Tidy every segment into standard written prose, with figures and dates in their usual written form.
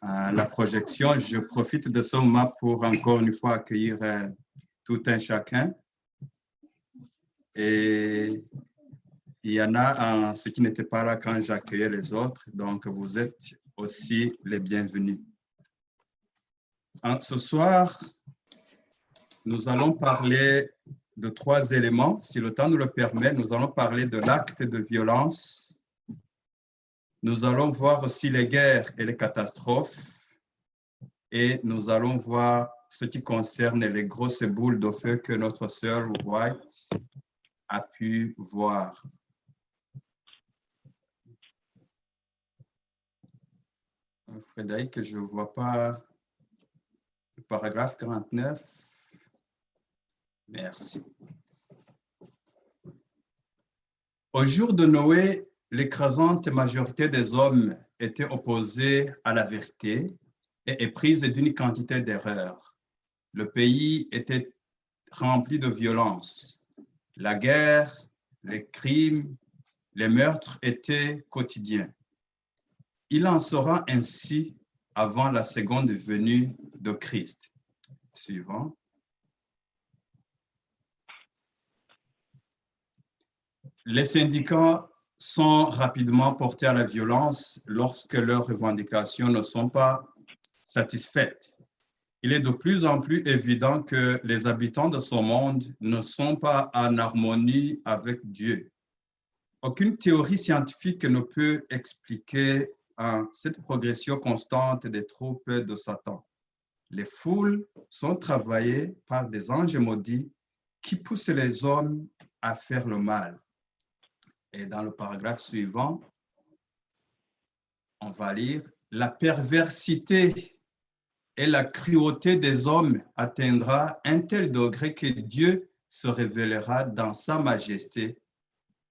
la projection. Je profite de ce moment pour encore une fois accueillir tout un chacun. Et il y en a ceux qui n'étaient pas là quand j'accueillais les autres, donc vous êtes aussi les bienvenus. Ce soir, nous allons parler de 3 éléments. Si le temps nous le permet, nous allons parler de l'acte de violence. Nous allons voir aussi les guerres et les catastrophes. Et nous allons voir ce qui concerne les grosses boules de feu que notre sœur White a pu voir. Frédéric, je ne vois pas le paragraphe 49. Merci. Au jour de Noé, l'écrasante majorité des hommes étaient opposés à la vérité et éprise d'une quantité d'erreurs. Le pays était rempli de violence. La guerre, les crimes, les meurtres étaient quotidiens. Il en sera ainsi avant la seconde venue de Christ. Suivant. Les syndicats sont rapidement portés à la violence lorsque leurs revendications ne sont pas satisfaites. Il est de plus en plus évident que les habitants de ce monde ne sont pas en harmonie avec Dieu. Aucune théorie scientifique ne peut expliquer cette progression constante des troupes de Satan. Les foules sont travaillées par des anges maudits qui poussent les hommes à faire le mal. Et dans le paragraphe suivant, on va lire « La perversité et la cruauté des hommes atteindra un tel degré que Dieu se révélera dans sa majesté.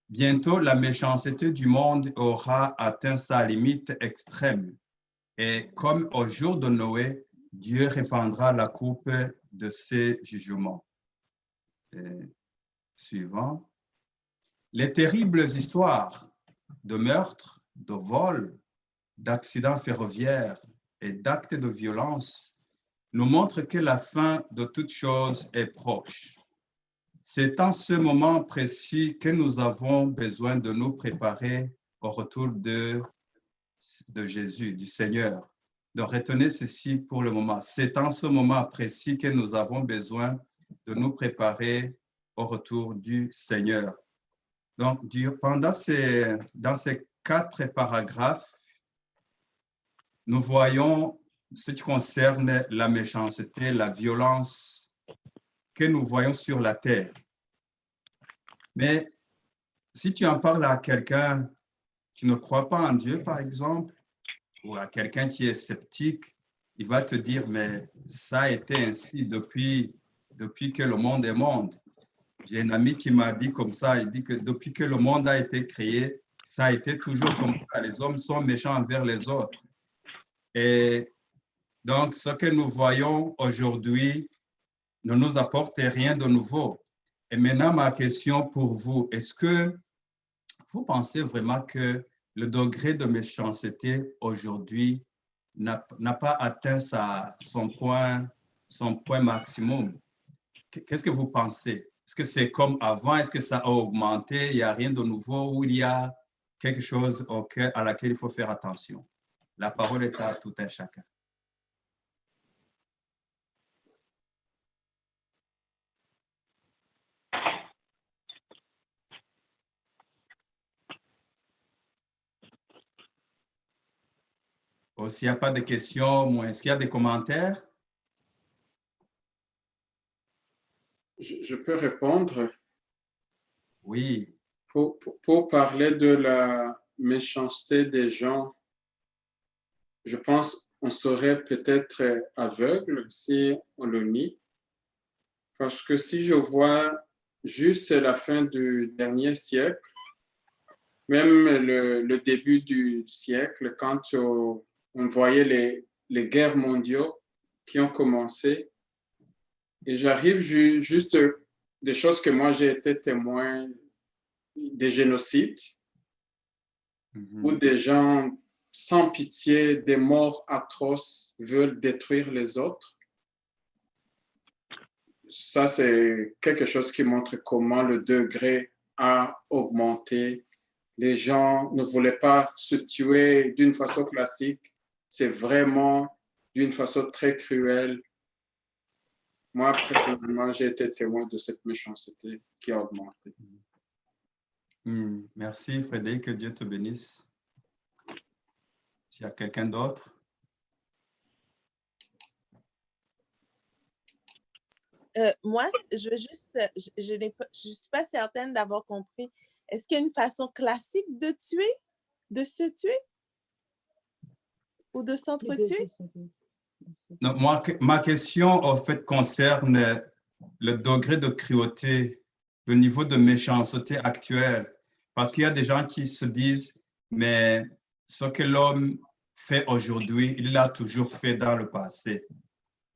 Bientôt, la méchanceté du monde aura atteint sa limite extrême. Et comme au jour de Noé, Dieu répandra la coupe de ses jugements. » Suivant. Les terribles histoires de meurtres, de vols, d'accidents ferroviaires et d'actes de violence nous montrent que la fin de toute chose est proche. C'est en ce moment précis que nous avons besoin de nous préparer au retour de Jésus, du Seigneur. Donc, retenez ceci pour le moment. C'est en ce moment précis que nous avons besoin de nous préparer au retour du Seigneur. Donc, dans ces 4 paragraphes, nous voyons ce qui concerne la méchanceté, la violence que nous voyons sur la terre. Mais si tu en parles à quelqu'un qui ne croit pas en Dieu, par exemple, ou à quelqu'un qui est sceptique, il va te dire, mais ça a été ainsi depuis que le monde est monde. J'ai un ami qui m'a dit comme ça, il dit que depuis que le monde a été créé, ça a été toujours comme ça. Les hommes sont méchants envers les autres. Et donc, ce que nous voyons aujourd'hui ne nous apporte rien de nouveau. Et maintenant, ma question pour vous, est-ce que vous pensez vraiment que le degré de méchanceté aujourd'hui n'a pas atteint son point maximum? Qu'est-ce que vous pensez? Est-ce que c'est comme avant? Est-ce que ça a augmenté? Il n'y a rien de nouveau ou il y a quelque chose à laquelle il faut faire attention? La parole est à tout un chacun. S'il n'y a pas de questions, est-ce qu'il y a des commentaires? Je peux répondre? Oui. Pour parler de la méchanceté des gens, je pense qu'on serait peut-être aveugle si on le nie. Parce que si je vois juste la fin du dernier siècle, même le début du siècle, quand on voyait les guerres mondiales qui ont commencé, et j'arrive juste des choses que moi j'ai été témoin des génocides, où des gens sans pitié, des morts atroces, veulent détruire les autres. Ça, c'est quelque chose qui montre comment le degré a augmenté. Les gens ne voulaient pas se tuer d'une façon classique. C'est vraiment d'une façon très cruelle. Moi, personnellement, j'ai été témoin de cette méchanceté qui a augmenté. Merci, Frédéric. Que Dieu te bénisse. S'il y a quelqu'un d'autre? Moi, je veux juste, je suis pas certaine d'avoir compris. Est-ce qu'il y a une façon classique de tuer, de se tuer ou de s'entretuer? Non, ma question, en fait, concerne le degré de cruauté, le niveau de méchanceté actuel. Parce qu'il y a des gens qui se disent, mais ce que l'homme fait aujourd'hui, il l'a toujours fait dans le passé.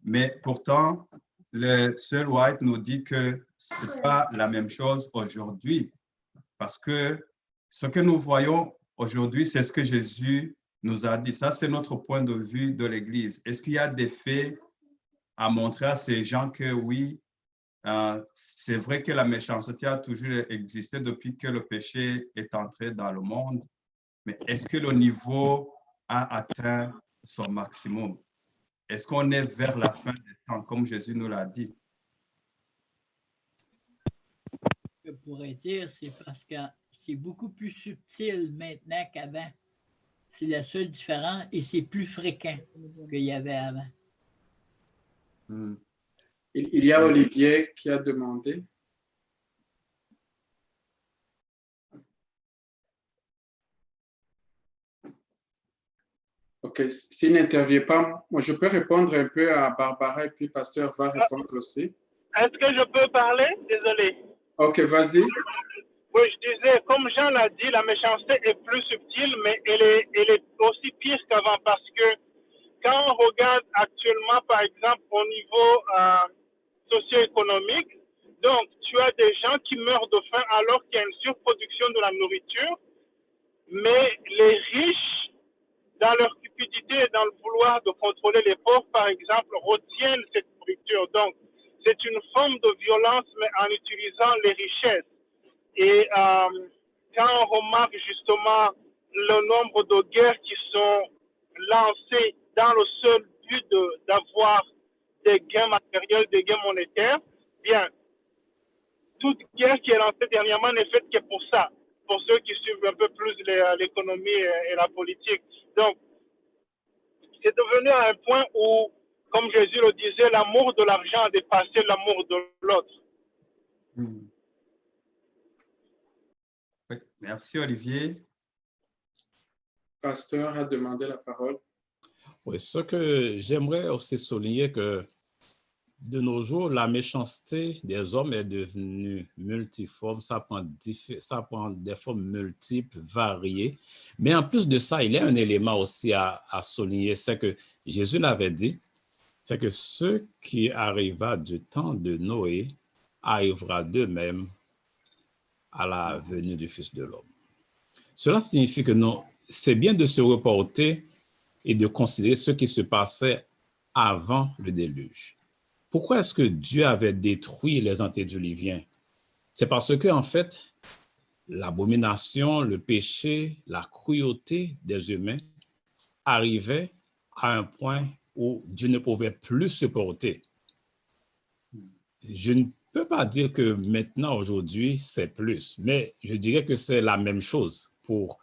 Mais pourtant, le Sir White nous dit que ce n'est pas la même chose aujourd'hui. Parce que ce que nous voyons aujourd'hui, c'est ce que Jésus nous a dit. Ça, c'est notre point de vue de l'Église. Est-ce qu'il y a des faits à montrer à ces gens que oui, c'est vrai que la méchanceté a toujours existé depuis que le péché est entré dans le monde, mais est-ce que le niveau a atteint son maximum? Est-ce qu'on est vers la fin des temps, comme Jésus nous l'a dit? Je pourrais dire, c'est parce que c'est beaucoup plus subtil maintenant qu'avant. C'est la seule différence et c'est plus fréquent qu'il y avait avant. Il y a Olivier qui a demandé. OK, s'il n'intervient pas, moi je peux répondre un peu à Barbara et puis Pasteur va répondre aussi. Est-ce que je peux parler? Désolé. OK, vas-y. Oui, je disais, comme Jean l'a dit, la méchanceté est plus subtile, mais elle est aussi pire qu'avant parce que quand on regarde actuellement, par exemple, au niveau socio-économique, donc tu as des gens qui meurent de faim alors qu'il y a une surproduction de la nourriture, mais les riches, dans leur cupidité et dans le vouloir de contrôler les pauvres, par exemple, retiennent cette nourriture. Donc, c'est une forme de violence, mais en utilisant les richesses. Et quand on remarque justement le nombre de guerres qui sont lancées dans le seul but d'avoir des gains matériels, des gains monétaires, bien, toute guerre qui est lancée dernièrement n'est faite que pour ça, pour ceux qui suivent un peu plus l'économie et la politique. Donc, c'est devenu à un point où, comme Jésus le disait, l'amour de l'argent a dépassé l'amour de l'autre. Oui, merci, Olivier. Pasteur a demandé la parole. Oui, ce que j'aimerais aussi souligner que de nos jours, la méchanceté des hommes est devenue multiforme, ça prend des formes multiples, variées. Mais en plus de ça, il y a un élément aussi à souligner, c'est que Jésus l'avait dit, c'est que ce qui arriva du temps de Noé arrivera d'eux-mêmes à la venue du Fils de l'homme. Cela signifie que c'est bien de se reporter et de considérer ce qui se passait avant le déluge. Pourquoi est-ce que Dieu avait détruit les antédiluviens? C'est parce que, en fait, l'abomination, le péché, la cruauté des humains arrivaient à un point où Dieu ne pouvait plus supporter. Je ne peux pas dire que maintenant, aujourd'hui, c'est plus, mais je dirais que c'est la même chose pour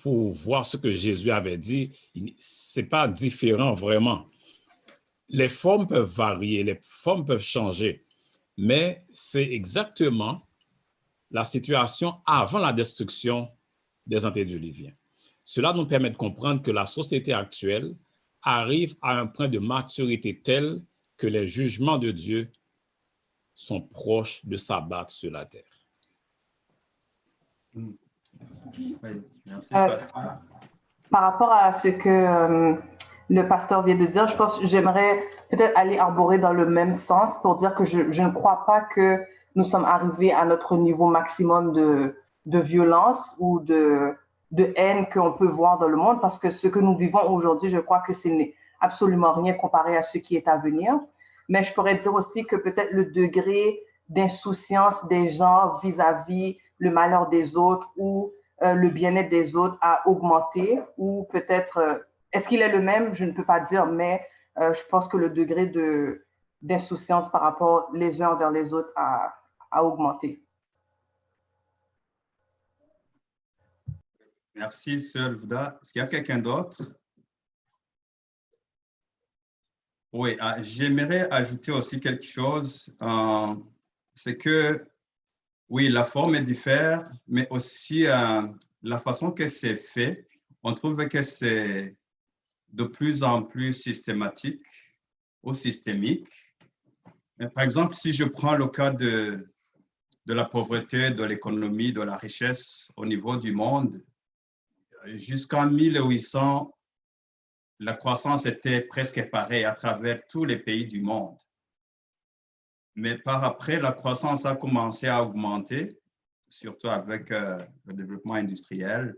voir ce que Jésus avait dit. Ce n'est pas différent vraiment. Les formes peuvent varier, les formes peuvent changer, mais c'est exactement la situation avant la destruction des antédiluviens. Cela nous permet de comprendre que la société actuelle arrive à un point de maturité tel que les jugements de Dieu sont proches de s'abattre sur la terre. Merci. Oui, merci, pasteur. Par rapport à ce que le pasteur vient de dire, je pense que j'aimerais peut-être aller arborer dans le même sens pour dire que je ne crois pas que nous sommes arrivés à notre niveau maximum de violence ou de de haine qu'on peut voir dans le monde, parce que ce que nous vivons aujourd'hui, je crois que ce n'est absolument rien comparé à ce qui est à venir. Mais je pourrais dire aussi que peut-être le degré d'insouciance des gens vis-à-vis le malheur des autres ou le bien-être des autres a augmenté, ou peut-être, est-ce qu'il est le même? Je ne peux pas dire, mais je pense que le degré d'insouciance par rapport les uns envers les autres a augmenté. Merci, Sœur Vouda. Est-ce qu'il y a quelqu'un d'autre? Oui, j'aimerais ajouter aussi quelque chose. C'est que, oui, la forme diffère, mais aussi la façon que c'est fait, on trouve que c'est de plus en plus systématique ou systémique. Mais par exemple, si je prends le cas de la pauvreté, de l'économie, de la richesse au niveau du monde, jusqu'en 1800, la croissance était presque pareille à travers tous les pays du monde. Mais par après, la croissance a commencé à augmenter, surtout avec le développement industriel.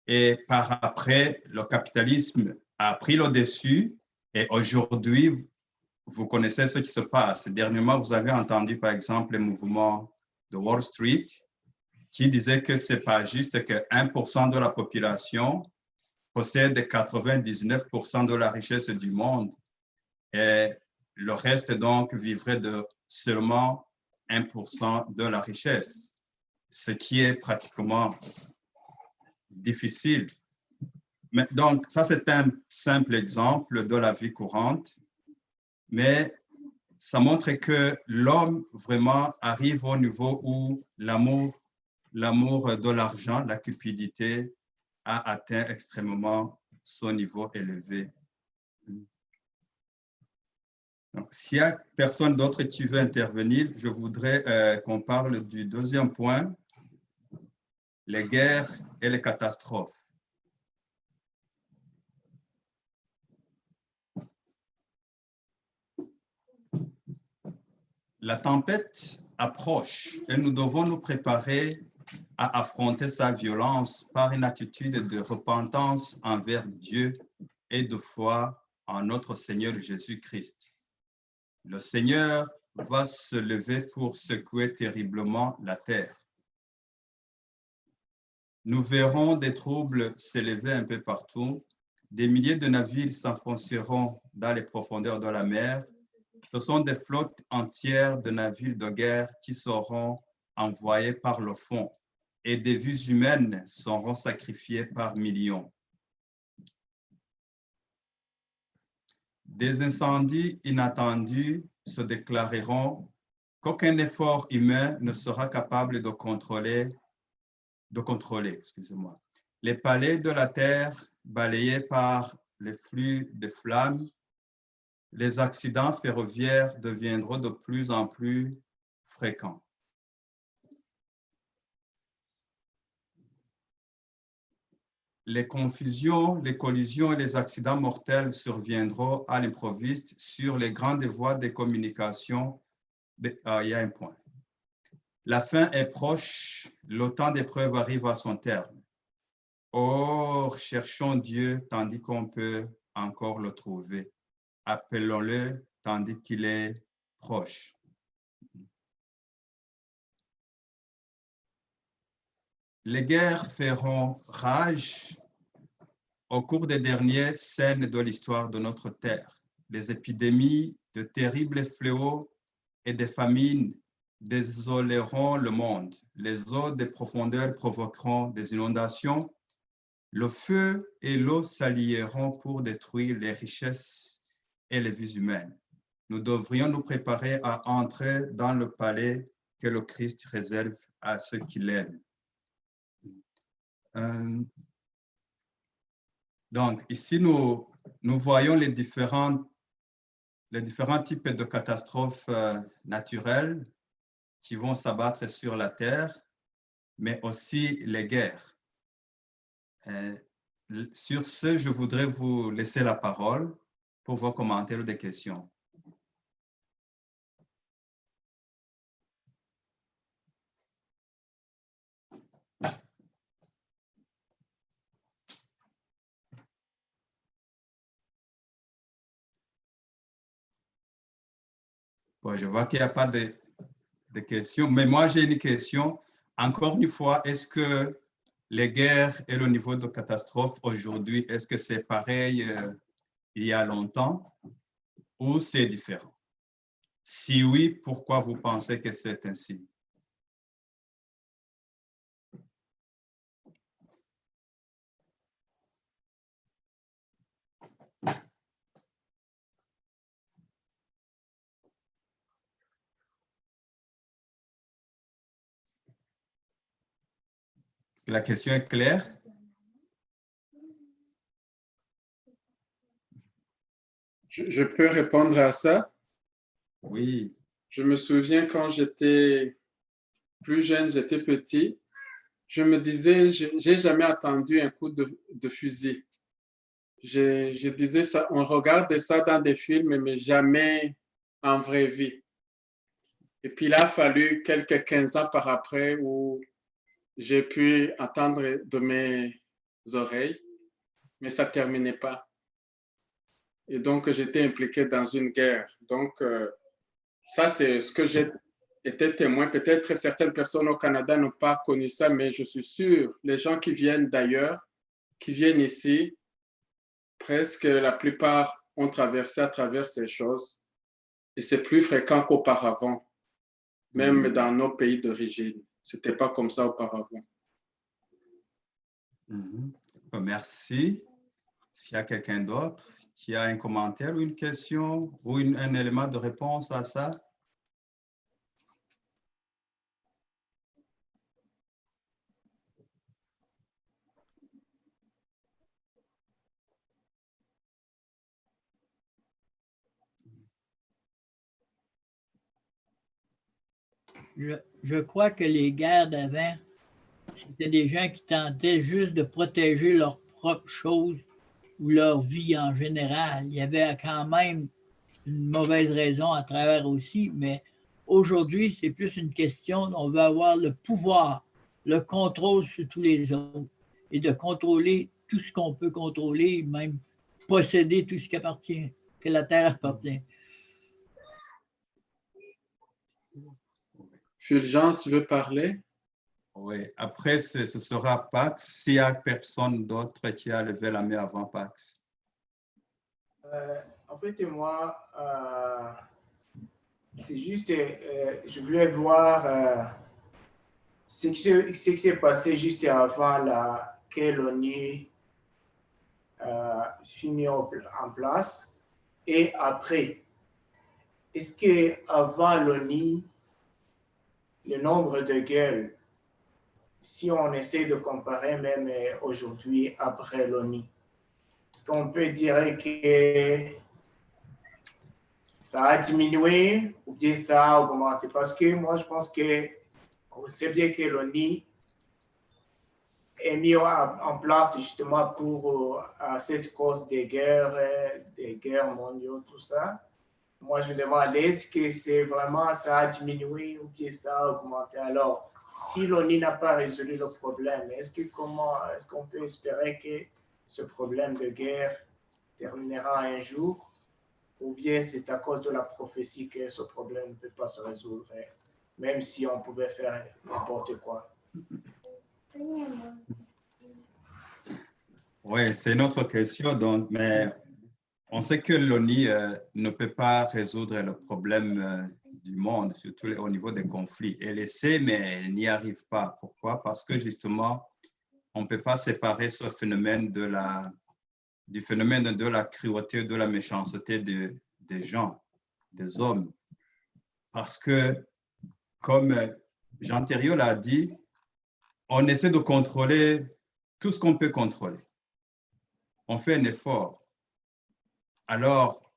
Et par après, le capitalisme a pris le dessus. Et aujourd'hui, vous connaissez ce qui se passe. Dernièrement, vous avez entendu, par exemple, le mouvement de Wall Street qui disait que ce n'est pas juste que 1% de la population possède 99% de la richesse du monde et le reste donc vivrait de seulement 1% de la richesse, ce qui est pratiquement difficile. Mais donc, ça, c'est un simple exemple de la vie courante, mais ça montre que l'homme vraiment arrive au niveau où l'amour de l'argent, la cupidité, a atteint extrêmement son niveau élevé. Donc, s'il n'y a personne d'autre qui veut intervenir, je voudrais qu'on parle du deuxième point, les guerres et les catastrophes. La tempête approche et nous devons nous préparer à affronter sa violence par une attitude de repentance envers Dieu et de foi en notre Seigneur Jésus-Christ. Le Seigneur va se lever pour secouer terriblement la terre. Nous verrons des troubles s'élever un peu partout. Des milliers de navires s'enfonceront dans les profondeurs de la mer. Ce sont des flottes entières de navires de guerre qui seront envoyés par le fond et des vies humaines seront sacrifiées par millions. Des incendies inattendus se déclareront qu'aucun effort humain ne sera capable de contrôler. Les palais de la terre balayés par les flux de flammes, les accidents ferroviaires deviendront de plus en plus fréquents. Les confusions, les collisions et les accidents mortels surviendront à l'improviste sur les grandes voies de communication. Il y a un point. La fin est proche, le temps d'épreuve arrive à son terme. Or, cherchons Dieu tandis qu'on peut encore le trouver. Appelons-le tandis qu'il est proche. Les guerres feront rage au cours des dernières scènes de l'histoire de notre terre. Les épidémies, de terribles fléaux et des famines désoleront le monde. Les eaux des profondeurs provoqueront des inondations. Le feu et l'eau s'allieront pour détruire les richesses et les vies humaines. Nous devrions nous préparer à entrer dans le palais que le Christ réserve à ceux qui l'aiment. Donc, ici, nous voyons les différents types de catastrophes naturelles qui vont s'abattre sur la terre, mais aussi les guerres. Sur ce, je voudrais vous laisser la parole pour vos commentaires ou des questions. Bon, je vois qu'il n'y a pas de questions, mais moi j'ai une question. Encore une fois, est-ce que les guerres et le niveau de catastrophe aujourd'hui, est-ce que c'est pareil il y a longtemps ou c'est différent? Si oui, pourquoi vous pensez que c'est ainsi? La question est claire? Je peux répondre à ça? Oui. Je me souviens quand j'étais plus jeune, j'étais petit, je me disais, j'ai jamais attendu un coup de fusil. Je disais ça, on regardait ça dans des films, mais jamais en vraie vie. Et puis il a fallu quelques 15 ans par après où j'ai pu entendre de mes oreilles, mais ça ne terminait pas. Et donc, j'étais impliqué dans une guerre. Donc, ça, c'est ce que j'ai été témoin. Peut-être certaines personnes au Canada n'ont pas connu ça, mais je suis sûr, les gens qui viennent d'ailleurs, qui viennent ici, presque la plupart ont traversé à travers ces choses. Et c'est plus fréquent qu'auparavant, même dans nos pays d'origine. Ce n'était pas comme ça auparavant. Merci. S'il y a quelqu'un d'autre qui a un commentaire ou une question ou un élément de réponse à ça? Je crois que les guerres d'avant, c'était des gens qui tentaient juste de protéger leurs propres choses ou leur vie en général. Il y avait quand même une mauvaise raison à travers aussi, mais aujourd'hui, c'est plus une question on veut avoir le pouvoir, le contrôle sur tous les autres et de contrôler tout ce qu'on peut contrôler, même posséder tout ce qui appartient, que la terre appartient. Fulgence veut parler? Oui, après, ce sera Pax. S'il n'y a personne d'autre qui a levé la main avant Pax. En fait, moi, c'est juste, je voulais voir ce qui s'est passé juste avant que l'ONU finisse en place et après. Est-ce qu'avant l'ONU, le nombre de guerres, si on essaie de comparer même aujourd'hui après l'ONU, est-ce qu'on peut dire que ça a diminué ou bien ça a augmenté? Parce que moi, je pense que c'est bien que l'ONU est mis en place justement pour cette cause des guerres mondiales, tout ça. Moi, je me demande, est-ce que c'est vraiment ça a diminué ou bien ça a augmenté? Alors, si l'ONU n'a pas résolu le problème, est-ce qu'on peut espérer que ce problème de guerre terminera un jour? Ou bien c'est à cause de la prophétie que ce problème ne peut pas se résoudre, même si on pouvait faire n'importe quoi? Oui, c'est une autre question, donc, mais on sait que l'ONU ne peut pas résoudre le problème du monde, surtout au niveau des conflits. Elle essaie, mais elle n'y arrive pas. Pourquoi? Parce que justement, on ne peut pas séparer ce phénomène du phénomène de la cruauté, de la méchanceté des gens, des hommes. Parce que, comme Jean Thériault l'a dit, on essaie de contrôler tout ce qu'on peut contrôler. On fait un effort. Alors,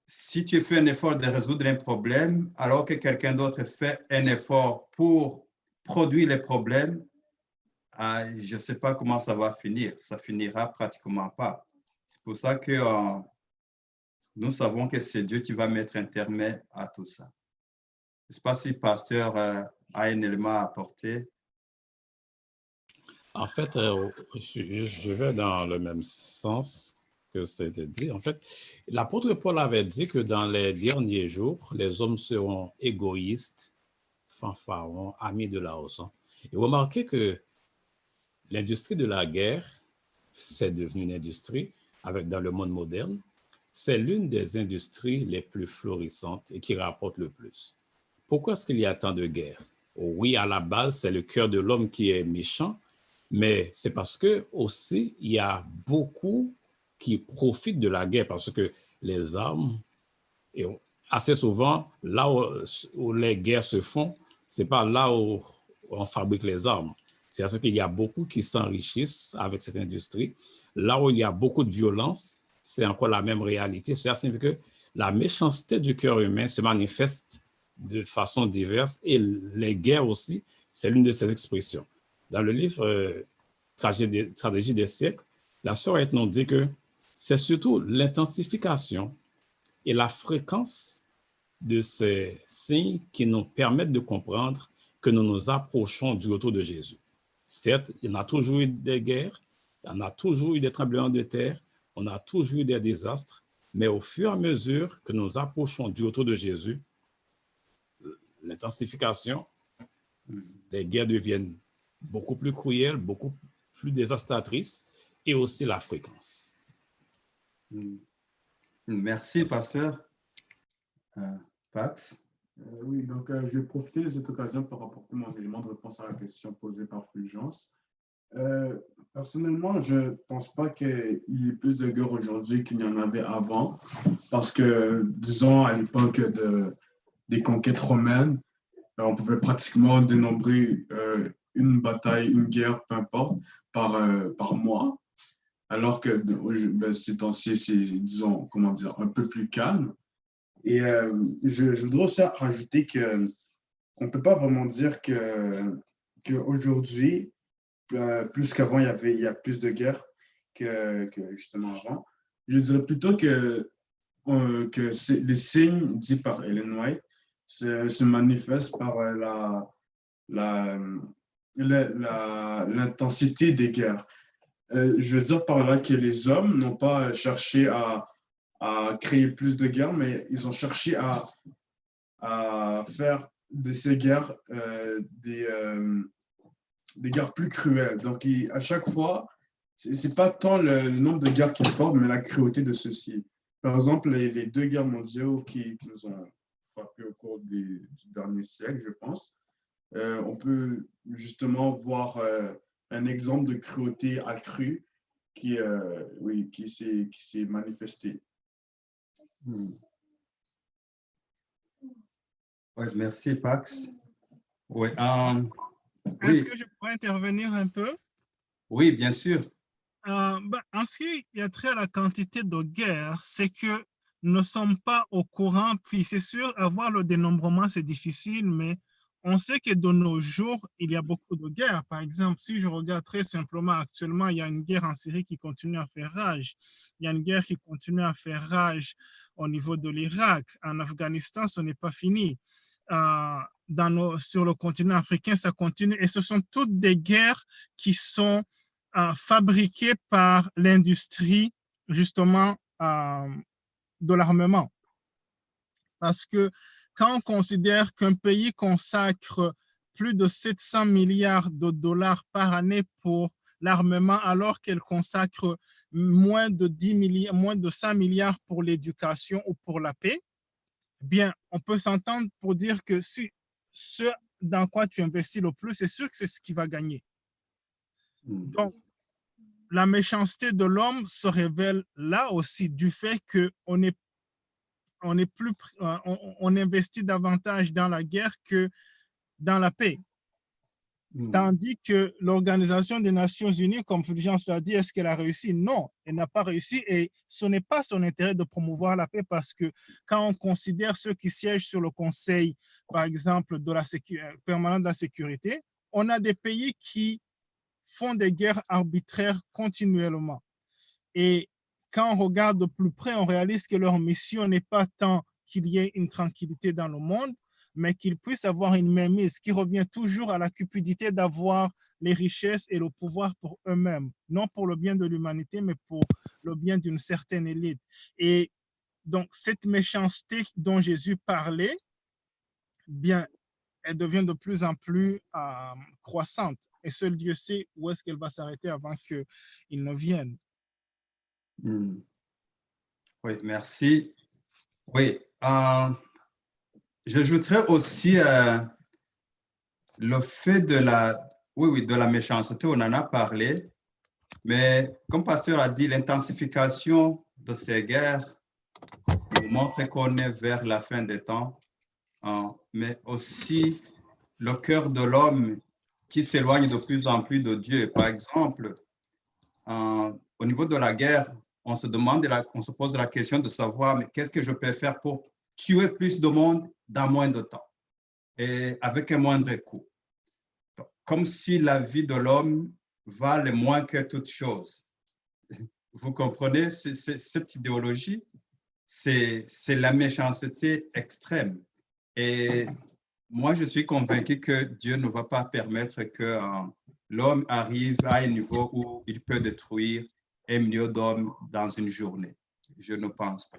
si tu fais un effort de résoudre un problème, alors que quelqu'un d'autre fait un effort pour produire les problèmes, je ne sais pas comment ça va finir. Ça finira pratiquement pas. C'est pour ça que nous savons que c'est Dieu qui va mettre un terme à tout ça. Je ne sais pas si le pasteur a un élément à apporter. En fait, je vais dans le même sens que c'était dit. En fait, l'apôtre Paul avait dit que dans les derniers jours, les hommes seront égoïstes, fanfarons, amis de l'argent. Et remarquez que l'industrie de la guerre, c'est devenu une industrie dans le monde moderne. C'est l'une des industries les plus florissantes et qui rapporte le plus. Pourquoi est-ce qu'il y a tant de guerres? Oui, à la base, c'est le cœur de l'homme qui est méchant, mais c'est parce que aussi, il y a beaucoup qui profitent de la guerre parce que les armes, et assez souvent, là où les guerres se font, c'est pas là où on fabrique les armes. C'est-à-dire qu'il y a beaucoup qui s'enrichissent avec cette industrie. Là où il y a beaucoup de violence, c'est encore la même réalité. Cela signifie que la méchanceté du cœur humain se manifeste de façon diverse et les guerres aussi, c'est l'une de ces expressions. Dans le livre Tragédie des siècles, la sœur Etnon dit que c'est surtout l'intensification et la fréquence de ces signes qui nous permettent de comprendre que nous nous approchons du retour de Jésus. Certes, il y en a toujours eu des guerres, il y en a toujours eu des tremblements de terre, on a toujours eu des désastres, mais au fur et à mesure que nous approchons du retour de Jésus, l'intensification, les guerres deviennent beaucoup plus cruelles, beaucoup plus dévastatrices, et aussi la fréquence. Merci, pasteur. Pax? Oui, donc je vais profiter de cette occasion pour apporter mon élément de réponse à la question posée par Fulgence. Personnellement, je ne pense pas qu'il y ait plus de guerres aujourd'hui qu'il y en avait avant, parce que, disons, à l'époque des conquêtes romaines, on pouvait pratiquement dénombrer une bataille, une guerre, peu importe, par mois, alors que ces temps-ci, c'est, disons, comment dire, un peu plus calme. Et je voudrais aussi rajouter qu'on ne peut pas vraiment dire qu'aujourd'hui, plus qu'avant, il y a plus de guerres que justement avant. Je dirais plutôt que les signes dits par Ellen White se manifestent par l'intensité des guerres. Je veux dire par là que les hommes n'ont pas cherché à créer plus de guerres, mais ils ont cherché à faire de ces guerres des guerres plus cruelles. Donc, à chaque fois, ce n'est pas tant le nombre de guerres qu'ils forment, mais la cruauté de ceux-ci. Par exemple, les deux guerres mondiales qui nous ont frappés au cours du dernier siècle, je pense, on peut justement voir un exemple de cruauté accrue qui s'est manifesté. Oui, merci, Pax. Oui, Est-ce que je pourrais intervenir un peu? Oui, bien sûr. En ce qui a trait à la quantité de guerres, c'est que nous ne sommes pas au courant. Puis c'est sûr, avoir le dénombrement, c'est difficile, mais on sait que de nos jours, il y a beaucoup de guerres. Par exemple, si je regarde très simplement actuellement, il y a une guerre en Syrie qui continue à faire rage. Il y a une guerre qui continue à faire rage au niveau de l'Irak. En Afghanistan, ce n'est pas fini. Sur le continent africain, ça continue. Et ce sont toutes des guerres qui sont fabriquées par l'industrie, justement, de l'armement. Parce que quand on considère qu'un pays consacre plus de 700 milliards de dollars par année pour l'armement, alors qu'elle consacre moins de 100 milliards pour l'éducation ou pour la paix, bien, on peut s'entendre pour dire que ce dans quoi tu investis le plus, c'est sûr que c'est ce qui va gagner. Donc, la méchanceté de l'homme se révèle là aussi du fait qu'on on investit davantage dans la guerre que dans la paix. Tandis que l'Organisation des Nations Unies, comme Fulgence l'a dit, est-ce qu'elle a réussi? Non, elle n'a pas réussi et ce n'est pas son intérêt de promouvoir la paix parce que quand on considère ceux qui siègent sur le Conseil, par exemple, permanent de la sécurité, on a des pays qui font des guerres arbitraires continuellement. Et quand on regarde de plus près, on réalise que leur mission n'est pas tant qu'il y ait une tranquillité dans le monde, mais qu'ils puissent avoir une mainmise qui revient toujours à la cupidité d'avoir les richesses et le pouvoir pour eux-mêmes, non pour le bien de l'humanité, mais pour le bien d'une certaine élite. Et donc, cette méchanceté dont Jésus parlait, bien, elle devient de plus en plus croissante. Et seul Dieu sait où est-ce qu'elle va s'arrêter avant qu'il ne vienne. Oui, merci. Oui, j'ajouterais aussi le fait de de la méchanceté, on en a parlé, mais comme Pasteur a dit, l'intensification de ces guerres nous montre qu'on est vers la fin des temps, mais aussi le cœur de l'homme qui s'éloigne de plus en plus de Dieu. Par exemple, au niveau de la guerre, on se pose la question de savoir, mais qu'est-ce que je peux faire pour tuer plus de monde dans moins de temps et avec un moindre coût? Donc, comme si la vie de l'homme valait moins que toute chose. Vous comprenez, cette idéologie, c'est la méchanceté extrême. Et moi, je suis convaincu que Dieu ne va pas permettre que l'homme arrive à un niveau où il peut détruire 1 million d'hommes dans une journée. Je ne pense pas.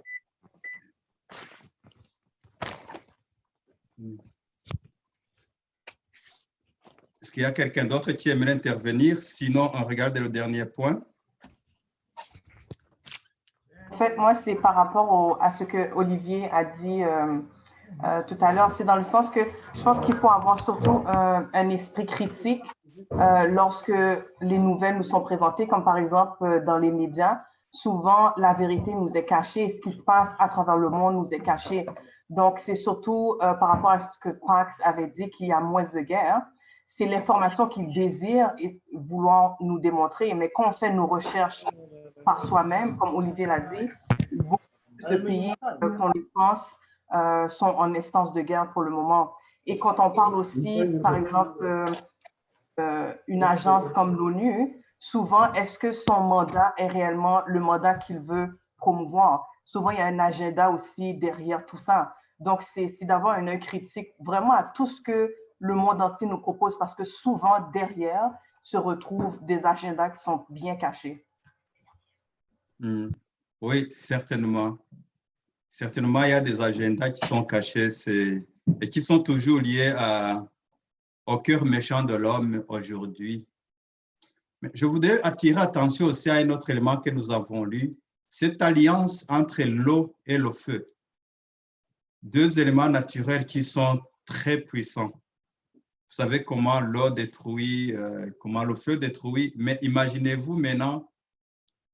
Est-ce qu'il y a quelqu'un d'autre qui aimerait intervenir? Sinon, on regarde le dernier point. En fait, moi, c'est par rapport à ce que Olivier a dit tout à l'heure. C'est dans le sens que je pense qu'il faut avoir surtout un esprit critique lorsque les nouvelles nous sont présentées, comme par exemple dans les médias. Souvent, la vérité nous est cachée. Ce qui se passe à travers le monde nous est caché. Donc, c'est surtout par rapport à ce que Pax avait dit, qu'il y a moins de guerre. C'est l'information qu'il désire et vouloir nous démontrer. Mais quand on fait nos recherches par soi-même, comme Olivier l'a dit, beaucoup de pays qu'on les pense sont en instance de guerre pour le moment. Et quand on parle aussi, par exemple, une agence comme l'ONU, souvent, est-ce que son mandat est réellement le mandat qu'il veut promouvoir? Souvent, il y a un agenda aussi derrière tout ça. Donc, c'est d'avoir un œil critique vraiment à tout ce que le monde entier nous propose, parce que souvent, derrière, se retrouvent des agendas qui sont bien cachés. Oui, certainement. Certainement, il y a des agendas qui sont cachés et qui sont toujours liés au cœur méchant de l'homme aujourd'hui. Mais je voudrais attirer attention aussi à un autre élément que nous avons lu, cette alliance entre l'eau et le feu. Deux éléments naturels qui sont très puissants. Vous savez comment l'eau détruit, comment le feu détruit, mais imaginez-vous maintenant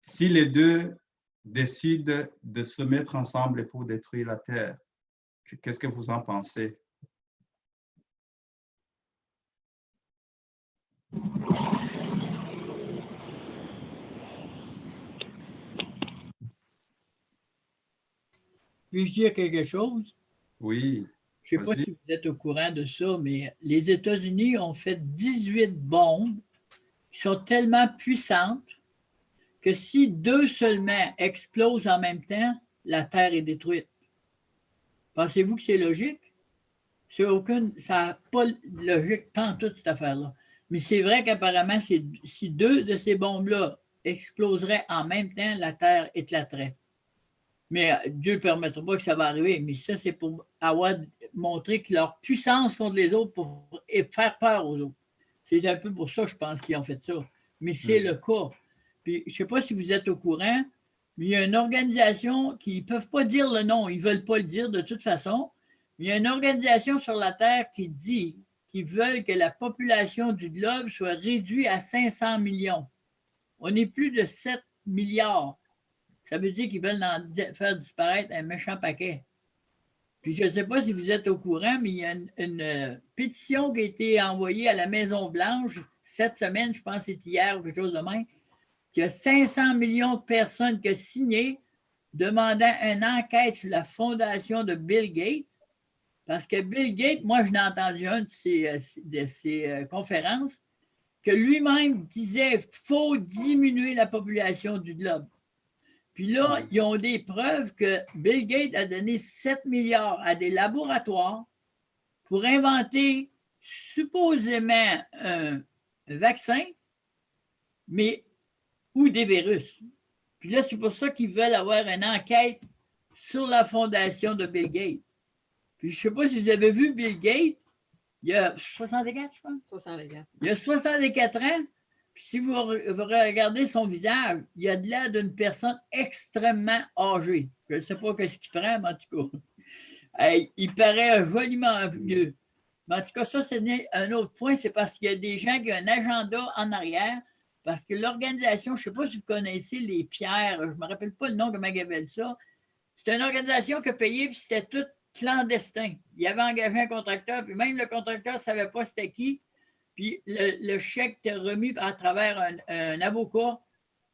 si les deux décident de se mettre ensemble pour détruire la terre. Qu'est-ce que vous en pensez? Puis-je dire quelque chose? Oui. Je ne sais pas si vous êtes au courant de ça, mais les États-Unis ont fait 18 bombes qui sont tellement puissantes que si 2 seulement explosent en même temps, la Terre est détruite. Pensez-vous que c'est logique? Ça n'a pas de logique tant toute cette affaire-là. Mais c'est vrai qu'apparemment, si 2 de ces bombes-là exploseraient en même temps, la Terre éclaterait. Mais Dieu ne permettra pas que ça va arriver. Mais ça, c'est pour avoir montré que leur puissance contre les autres pour faire peur aux autres. C'est un peu pour ça, je pense, qu'ils ont fait ça. Mais c'est le cas. Puis, je ne sais pas si vous êtes au courant, mais il y a une organisation qui ne peuvent pas dire le nom. Ils ne veulent pas le dire de toute façon. Il y a une organisation sur la Terre qui dit qu'ils veulent que la population du globe soit réduite à 500 millions. On est plus de 7 milliards. Ça veut dire qu'ils veulent en faire disparaître un méchant paquet. Puis je ne sais pas si vous êtes au courant, mais il y a une pétition qui a été envoyée à la Maison-Blanche cette semaine, je pense que c'est hier ou quelque chose de même, qu'il y a 500 millions de personnes qui ont signé demandant une enquête sur la fondation de Bill Gates. Parce que Bill Gates, moi, je l'ai entendu une de ses conférences, que lui-même disait qu'il faut diminuer la population du globe. Puis là, ils ont des preuves que Bill Gates a donné 7 milliards à des laboratoires pour inventer supposément un vaccin, mais ou des virus. Puis là, c'est pour ça qu'ils veulent avoir une enquête sur la fondation de Bill Gates. Puis je ne sais pas si vous avez vu Bill Gates, il a 64, je pense. 64. Il a 64 ans. Puis si vous regardez son visage, il a de l'air d'une personne extrêmement âgée. Je ne sais pas ce qu'il prend, mais en tout cas, il paraît joliment vieux. Mais en tout cas, ça, c'est un autre point, c'est parce qu'il y a des gens qui ont un agenda en arrière, parce que l'organisation, je ne sais pas si vous connaissez les pierres, je ne me rappelle pas le nom, comment ils appellent ça. C'est une organisation qui a payé, puis c'était tout clandestin. Il avait engagé un contracteur, puis même le contracteur ne savait pas c'était qui. Puis le chèque était remis à travers un avocat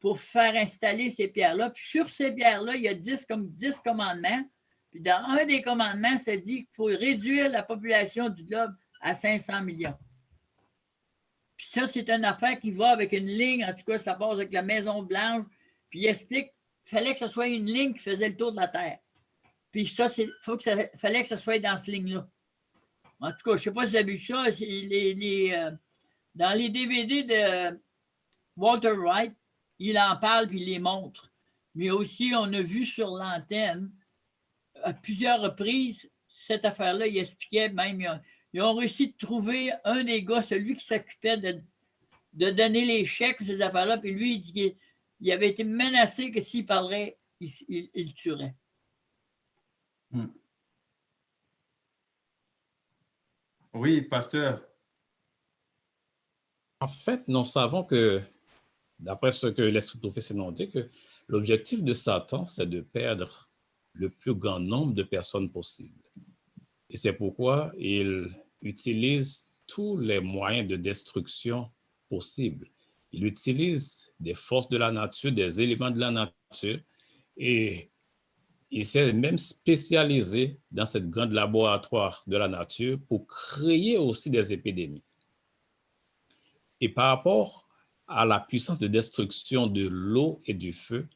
pour faire installer ces pierres-là. Puis sur ces pierres-là, il y a 10 commandements. Puis dans un des commandements, ça dit qu'il faut réduire la population du globe à 500 millions. Puis ça, c'est une affaire qui va avec une ligne. En tout cas, ça passe avec la Maison-Blanche. Puis il explique qu'il fallait que ce soit une ligne qui faisait le tour de la Terre. Puis ça, fallait que ça soit dans cette ligne-là. En tout cas, je ne sais pas si vous avez vu ça. Dans les DVD de Walter Wright, il en parle puis il les montre. Mais aussi, on a vu sur l'antenne, à plusieurs reprises, cette affaire-là, il expliquait même, ils ont réussi de trouver un des gars, celui qui s'occupait de donner les chèques, ces affaires-là, puis lui, il dit qu'il avait été menacé que s'il parlerait, il le tuerait. Oui, pasteur. En fait, nous savons que, d'après ce que l'Esprit prophétique nous dit, que l'objectif de Satan, c'est de perdre le plus grand nombre de personnes possible. Et c'est pourquoi il utilise tous les moyens de destruction possibles. Il utilise des forces de la nature, des éléments de la nature, et il s'est même spécialisé dans cette grande laboratoire de la nature pour créer aussi des épidémies. Et par rapport à la puissance de destruction de l'eau et du feu,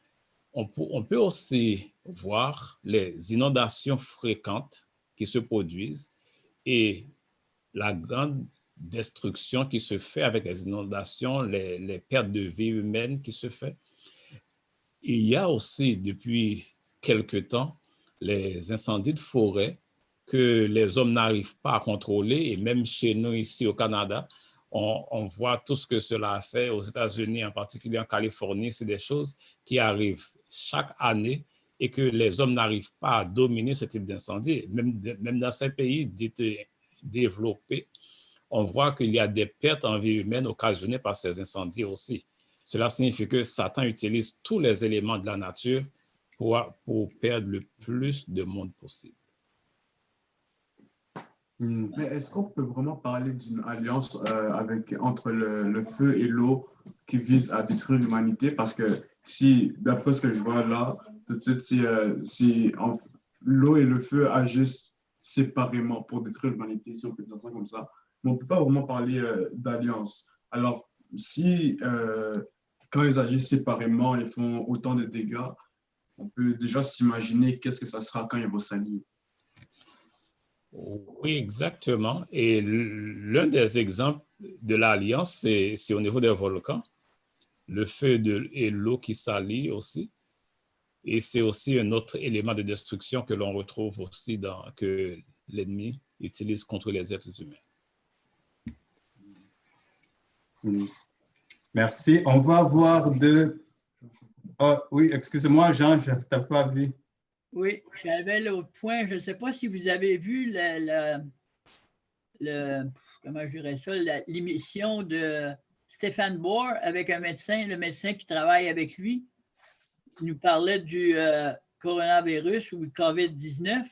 on peut aussi voir les inondations fréquentes qui se produisent et la grande destruction qui se fait avec les inondations, les pertes de vie humaines qui se fait. Et il y a aussi, depuis quelque temps, les incendies de forêt que les hommes n'arrivent pas à contrôler. Et même chez nous, ici au Canada, on voit tout ce que cela a fait. Aux États-Unis, en particulier en Californie, c'est des choses qui arrivent chaque année et que les hommes n'arrivent pas à dominer ce type d'incendie. Même dans ces pays dits développés, on voit qu'il y a des pertes en vie humaine occasionnées par ces incendies aussi. Cela signifie que Satan utilise tous les éléments de la nature pour perdre le plus de monde possible. Mais est-ce qu'on peut vraiment parler d'une alliance entre le feu et l'eau qui vise à détruire l'humanité? Parce que si, d'après ce que je vois là, tout de suite, si l'eau et le feu agissent séparément pour détruire l'humanité, si on peut dire ça comme ça, mais on ne peut pas vraiment parler d'alliance. Alors, si quand ils agissent séparément, ils font autant de dégâts, on peut déjà s'imaginer qu'est-ce que ça sera quand ils vont s'allier. Oui, exactement. Et l'un des exemples de l'alliance, c'est au niveau des volcans, le feu et l'eau qui s'allient aussi. Et c'est aussi un autre élément de destruction que l'on retrouve aussi que l'ennemi utilise contre les êtres humains. Merci. On va voir Oh, oui, excusez-moi, Jean, je ne t'ai pas vu. Oui, j'avais l'autre point. Je ne sais pas si vous avez vu comment je dirais ça, l'émission de Stephen Bohr avec un médecin, le médecin qui travaille avec lui. Il nous parlait du coronavirus ou COVID-19.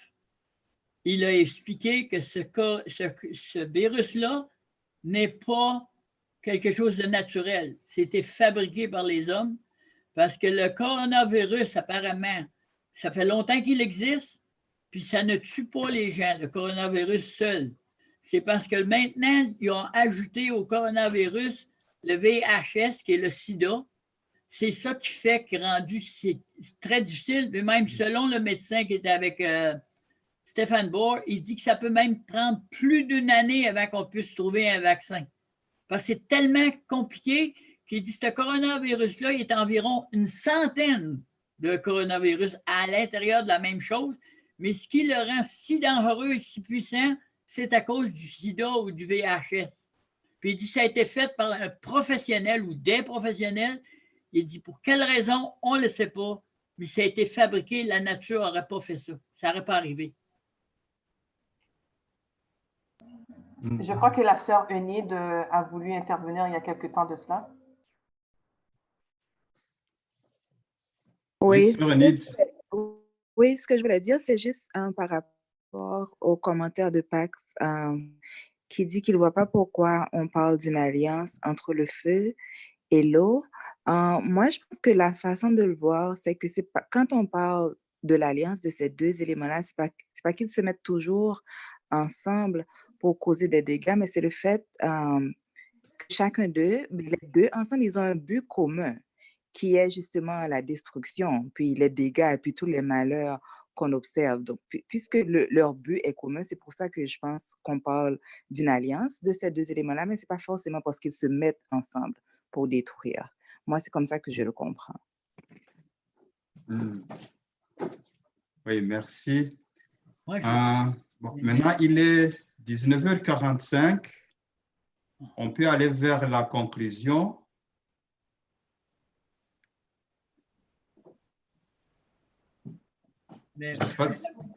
Il a expliqué que ce virus-là n'est pas quelque chose de naturel. C'était fabriqué par les hommes parce que le coronavirus, apparemment, ça fait longtemps qu'il existe, puis ça ne tue pas les gens, le coronavirus seul. C'est parce que maintenant, ils ont ajouté au coronavirus le VHS, qui est le sida. C'est ça qui fait que c'est très difficile, mais même selon le médecin qui était avec Stephen Bohr, il dit que ça peut même prendre plus d'une année avant qu'on puisse trouver un vaccin. Parce que c'est tellement compliqué Puis il dit, ce coronavirus-là, il est environ une centaine de coronavirus à l'intérieur de la même chose, mais ce qui le rend si dangereux et si puissant, c'est à cause du sida ou du VHS. Puis il dit, ça a été fait par un professionnel ou des professionnels. Il dit, pour quelle raison, on ne le sait pas, mais ça a été fabriqué, la nature n'aurait pas fait ça. Ça n'aurait pas arrivé. Je crois que la sœur Eunide a voulu intervenir il y a quelque temps de cela. Oui, sœur Eunide. Oui, ce que je voulais dire, c'est juste par rapport au commentaire de Pax qui dit qu'il ne voit pas pourquoi on parle d'une alliance entre le feu et l'eau. Moi, je pense que la façon de le voir, c'est que c'est pas, quand on parle de l'alliance de ces deux éléments-là, c'est pas qu'ils se mettent toujours ensemble pour causer des dégâts, mais c'est le fait que chacun d'eux, les deux ensemble, ils ont un but commun qui est justement la destruction, puis les dégâts, et puis tous les malheurs qu'on observe. Donc, puisque leur but est commun, c'est pour ça que je pense qu'on parle d'une alliance de ces deux éléments-là, mais ce n'est pas forcément parce qu'ils se mettent ensemble pour détruire. Moi, c'est comme ça que je le comprends. Oui, merci. Ouais, bon, maintenant, il est 19h45. On peut aller vers la conclusion.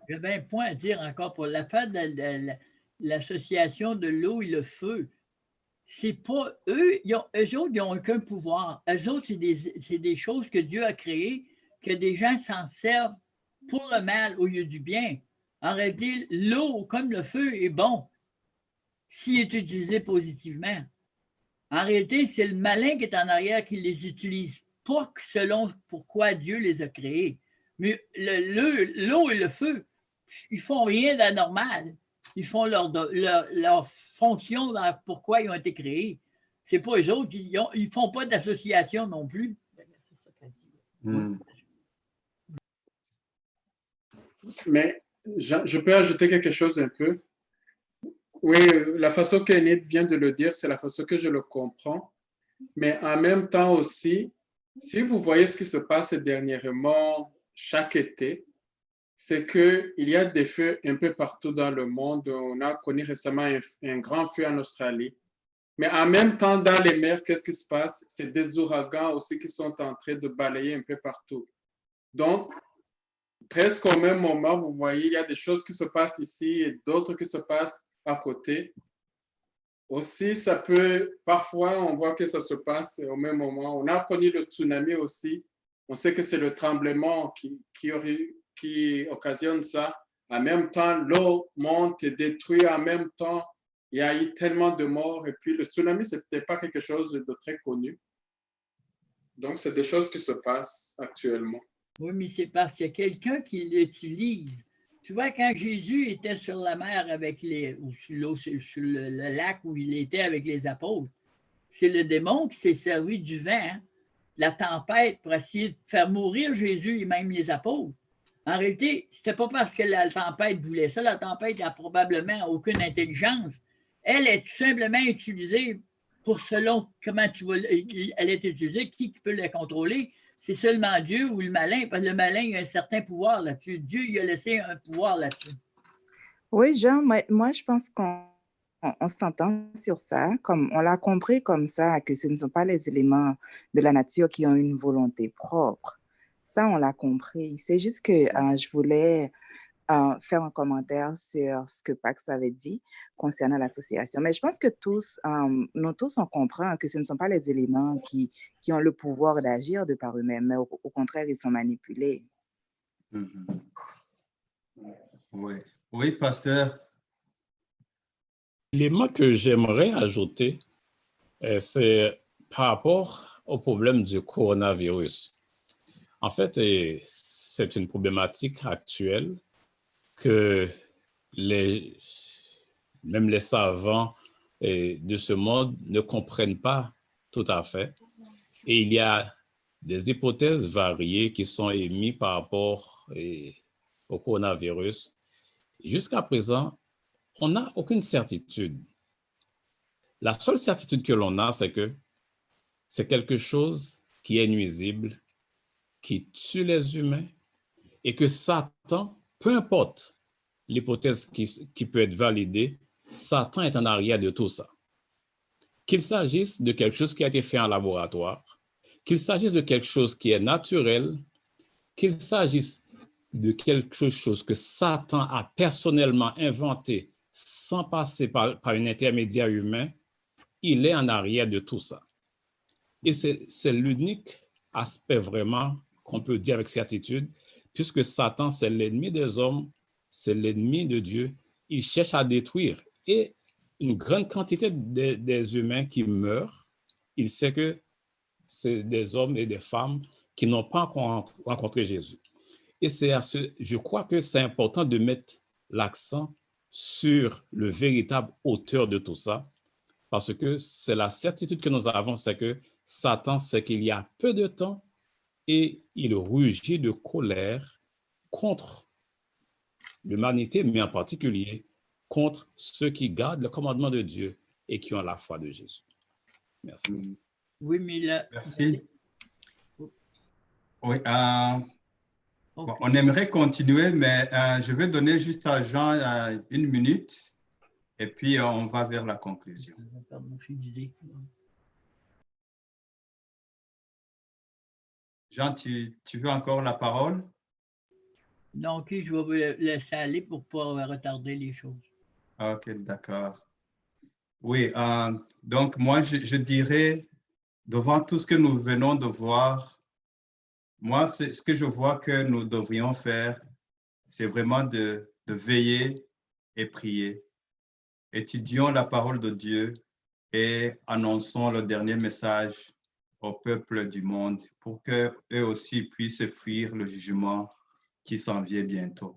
J'avais un point à dire encore pour l'affaire de l'association de l'eau et le feu. C'est pas eux, eux autres, ils n'ont aucun pouvoir. Eux autres, c'est des choses que Dieu a créées, que des gens s'en servent pour le mal au lieu du bien. En réalité, l'eau, comme le feu, est bon s'il est utilisé positivement. En réalité, c'est le malin qui est en arrière qui les utilise pas selon pourquoi Dieu les a créés. Mais l'eau et le feu, ils font rien d'anormal. Ils font leur fonction dans pourquoi ils ont été créés. C'est pas eux autres, ils font pas d'association non plus. C'est ça qu'elle dit. Mais je peux ajouter quelque chose un peu. Oui, la façon qu'Enid vient de le dire, c'est la façon que je le comprends. Mais en même temps aussi, si vous voyez ce qui se passe dernièrement, chaque été, c'est qu'il y a des feux un peu partout dans le monde. On a connu récemment un grand feu en Australie. Mais en même temps, dans les mers, qu'est-ce qui se passe? C'est des ouragans aussi qui sont en train de balayer un peu partout. Donc, presque au même moment, vous voyez, il y a des choses qui se passent ici et d'autres qui se passent à côté. Aussi, ça peut, parfois, on voit que ça se passe au même moment. On a connu le tsunami aussi. On sait que c'est le tremblement qui occasionne ça. En même temps, l'eau monte et détruit. En même temps, il y a eu tellement de morts. Et puis, le tsunami, ce n'était pas quelque chose de très connu. Donc, c'est des choses qui se passent actuellement. Oui, mais c'est parce qu'il y a quelqu'un qui l'utilise. Tu vois, quand Jésus était sur la mer avec ou sur le lac où il était avec les apôtres, c'est le démon qui s'est servi du vent, la tempête, pour essayer de faire mourir Jésus et même les apôtres. En réalité, ce n'était pas parce que la tempête voulait ça. La tempête n'a probablement aucune intelligence. Elle est tout simplement utilisée pour selon comment elle est utilisée, qui peut la contrôler. C'est seulement Dieu ou le malin, parce que le malin il a un certain pouvoir là-dessus. Dieu il a laissé un pouvoir là-dessus. Oui, Jean, moi je pense qu'on s'entend sur ça, comme on l'a compris comme ça, que ce ne sont pas les éléments de la nature qui ont une volonté propre. Ça, on l'a compris. C'est juste que je voulais faire un commentaire sur ce que Pax avait dit concernant l'association. Mais je pense que nous tous, on comprend que ce ne sont pas les éléments qui ont le pouvoir d'agir de par eux-mêmes, mais au contraire, ils sont manipulés. Oui. Oui, pasteur. L'élément que j'aimerais ajouter, c'est par rapport au problème du coronavirus. En fait, c'est une problématique actuelle que même les savants de ce monde ne comprennent pas tout à fait. Et il y a des hypothèses variées qui sont émises par rapport au coronavirus. Jusqu'à présent, on n'a aucune certitude. La seule certitude que l'on a, c'est que c'est quelque chose qui est nuisible, qui tue les humains, et que Satan, peu importe l'hypothèse qui peut être validée, Satan est en arrière de tout ça. Qu'il s'agisse de quelque chose qui a été fait en laboratoire, qu'il s'agisse de quelque chose qui est naturel, qu'il s'agisse de quelque chose que Satan a personnellement inventé sans passer par un intermédiaire humain, il est en arrière de tout ça. Et c'est l'unique aspect vraiment qu'on peut dire avec certitude, puisque Satan, c'est l'ennemi des hommes, c'est l'ennemi de Dieu. Il cherche à détruire. Et une grande quantité des humains qui meurent, il sait que c'est des hommes et des femmes qui n'ont pas encore rencontré Jésus. Et je crois que c'est important de mettre l'accent sur le véritable auteur de tout ça, parce que c'est la certitude que nous avons, c'est que Satan sait qu'il y a peu de temps et il rugit de colère contre l'humanité, mais en particulier contre ceux qui gardent le commandement de Dieu et qui ont la foi de Jésus. Merci. Oui, mais là... Merci. Oui, bon, on aimerait continuer, mais je vais donner juste à Jean 1 minute et puis on va vers la conclusion. Jean, tu veux encore la parole? Non, OK, je vais vous laisser aller pour ne pas retarder les choses. OK, d'accord. Oui, donc moi, je dirais, devant tout ce que nous venons de voir, moi, ce que je vois que nous devrions faire, c'est vraiment de veiller et prier. Étudions la parole de Dieu et annonçons le dernier message au peuple du monde pour qu'eux aussi puissent fuir le jugement qui s'en vient bientôt.